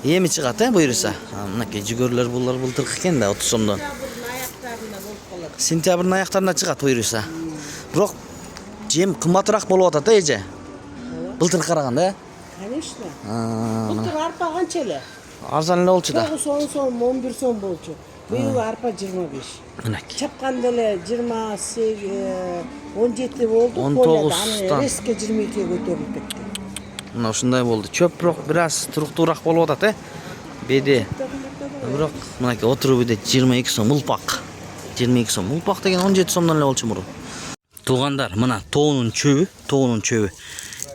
Эми чыгат, буйруса. Мынакей жүгөрлөр булар былтыркы экен да 30 сомдон. Сентябрдын аяктарында чыгат буйруса. Бирок жем кымбатыраак болуп атат эже. Былтыркы караганда, Конечно. Былтыр арпа канча эле? арзан эле болчу да. 9 сом, 11 сом болчу. Быйыл арпа 25. Мынакей. Чапканда эле 28, 17 болду. 19-тан. Резко 22-ге көтөрүлүп кетти. Мына ушундай болду. Чөп бирок бир аз туруктуураак болуп атат, Беде. Бирок мынакей отуруу биде 22 сом улпак. 22 сом. Улпак деген 17 сомдон эле болчу мурун. Туугандар, мына тоонун чөбү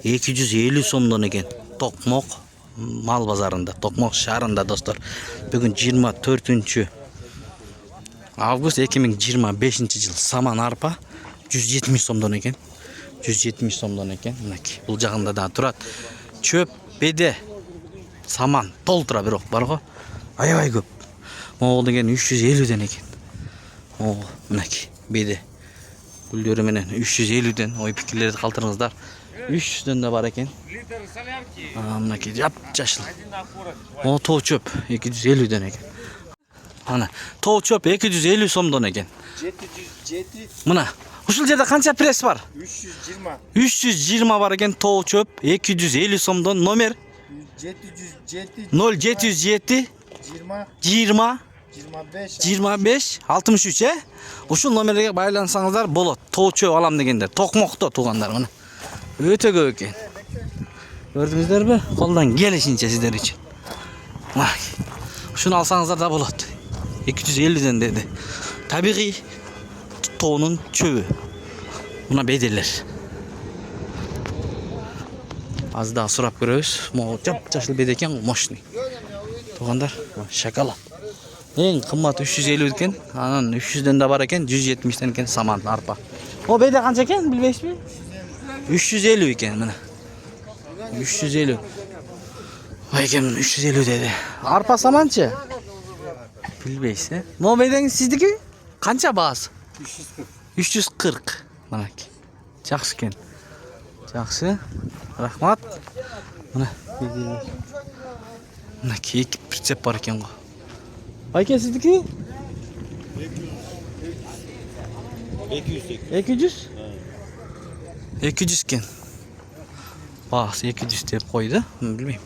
250 сомдон экен. Токмок мал базарында, Токмок шаарында достор. Бүгүн 24 август 2025 жыл. Саман арпа 170 сомдон экен. 170 сомдон экен. Мынакей бул жагында да турат. Чөп беде саман толтура бирок бар го. Аябай көп. Могул деген 350ден экен. Мынакей беде гүлдөрү менен 350ден ой пикирлерди калтырыңыздар. 300дөн да бар экен. Мынакей жап-жашыл. Тоо чөп 250ден экен. Ана тоо чөп 250 сомдон экен. 707. Мына ушул жерде канча пресс бар? 320. 320 бар экен тоо чөп 250 сомдон. Номер 707. 0707 20. 25 63 Ушул номерге байлансаңыздар болот. Тоо чөп алам дегендер. Токмокто туугандар мына. Өтө көп экен. Көрдүңүздөрбү? Колдон келишинче сиздер үчүн. Ушуну алсаңыздар да болот. 250ден деди. Табигый тоонун чөбү. Мына беделер. Аз да сурап көрөбүз. Могу жап-жашыл беде экен, мощный. Туугандар, шоколад. Эң кымбат 350 экен, анан 300ден да бар экен, 170ден экен саман арпа. Беде канча экен, билбейсизби? 350 экен мына. 350. Экен 350 деди. Арпа саманчы? Билбейсиз, бедеңиз сиздики? Канча баасы? 340. Мынакей. Жакшы экен. Жакшы. Рахмат. Мына беделер. Мынакей 2 прицеп бар экен го. Байке сиздики? 200. 200 кен. Баасы 200 деп койду, билбейм.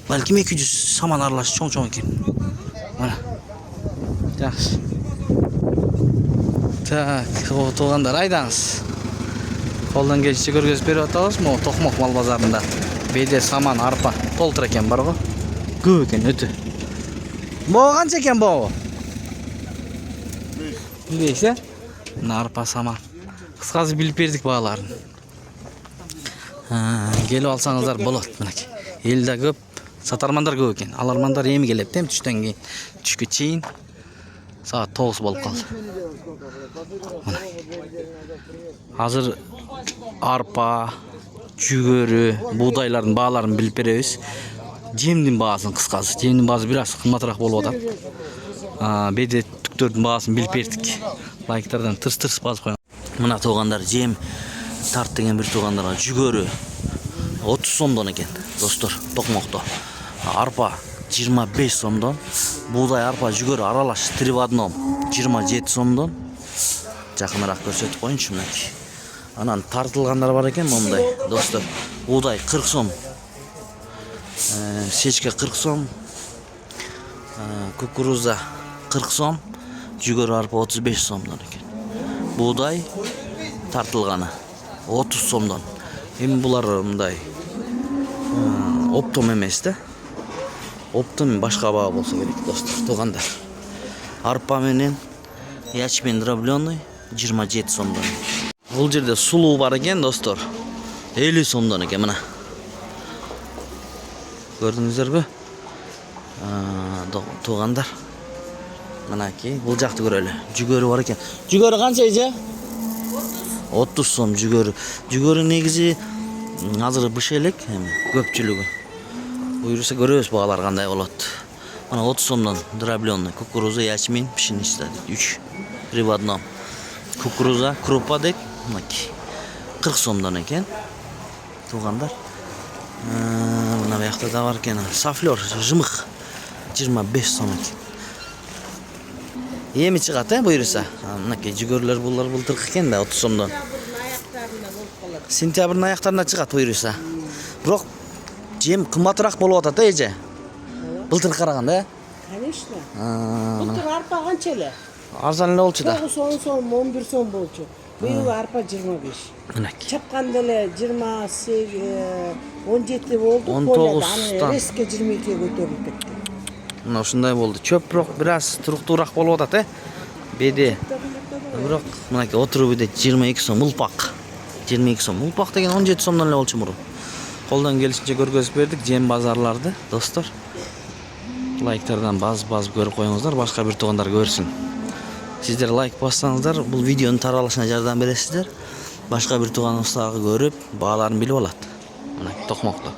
Балким 200 саман аралаш чоң-чоң экен. Мына. Жакшы. Так, туугандар айдаңыз. Колдон келишинче көргөзүп берип атабыз. Могу Токмок мал базарында беде саман арпа толтур экен бар го. Көп экен өтө. Могу канча экен могу? Билбейсиз, мына арпа саман. Кыскасы билип бердик бааларын. Келип алсаңыздар болот мынакей. Элде көп, сатармандар көп экен. Алармандар эми келет, түштөн кийин. Түшкө чейин саат 9 болуп калды. Азыр арпа, жүгөрү, буудайлардын бааларын билип беребиз. Жемдин баасын кыскасы. Жемдин баасы бир аз кымбатыраак болуп атат. Беде түктөрдүн баасын билип бердик. Лайктардан тырс-тырс басып коюңуз. Мына туугандар, жем тарт деген бир туугандарга жүгөрү 30 сомдон экен, достор, Токмокто. Арпа 25 сомдон, буудай арпа жүгөрү аралаш 3 в 1 27 сомдон. Жакыныраак көрсөтүп коюңчу мынакей. Анан тартылгандар бар экен момундай, достор. Буудай 40 сом. Сечке 40 сом. Кукуруза 40 сом. Жүгөрү арпа 35 сомдон экен. Буудай тартылганы 30 сомдон. Эми булар мындай оптом эмес да. Оптом башка баа болсо керек, достор, туугандар. Арпа менен ячмень дробленый 27 сомдон. Бул жерде сулуу бар экен, достор. 50 сомдон экен мына. Көрдүңүздөрбү? Туугандар. Мынакей, бул жакты көрөлү. Жүгөрү бар экен. Жүгөрү канча эже? 30 сом жүгөрү. Жүгөрү негизи азыр быш элек, көпчүлүгү. Буйруса көрөбүз баалар кандай болот. Мына 30 сомдон дробленый, кукуруза, ячмень, пшеница 3 3 в 1. Кукуруза, крупа дек, мынакей 40 сомдон экен. Туугандар. Мына Mınakta da var ekan. Saflor, jımıq. 25 so'm ekan. Yemi chiqadi, buyursa. Mınaki jigörler bunlar bultırıq ekan da 30 so'mdan. Sentyabrın ayaqlarına chiqadi buyursa. Biroq jem qimmatroq bo'lib atadi eje. Былтыр qaraganda. Конечно. Былтыр арпа qancha эле? Arzon эле болчу да. 9 10 so'm, 11 so'm болчу. Быйыл арпа 25. Мынaki. Чапканда эле 28 17 болду. 19'dan. Резко 22'ye көтөрүлүп кетти. Мына ушундай болду. Чөп бирок бир аз туруктуураак болуп атат, беди. Бирок мынaki отуруп биде 22 сом улпак. 22 сом. Улпак деген 17 сомдон эле болчу мурун. Колдон келишинче көргөзүп бердик жем базарларды, достор. Лайктардан базып көрүп коюңуздар, башка бир туугандар көрсүн. Сиздер лайк бассаңыздар, бул видеонун таралышына жардам бересиздер. Башка бир тууганыбыз дагы көрүп, бааларын билип алат. Мына токмокто.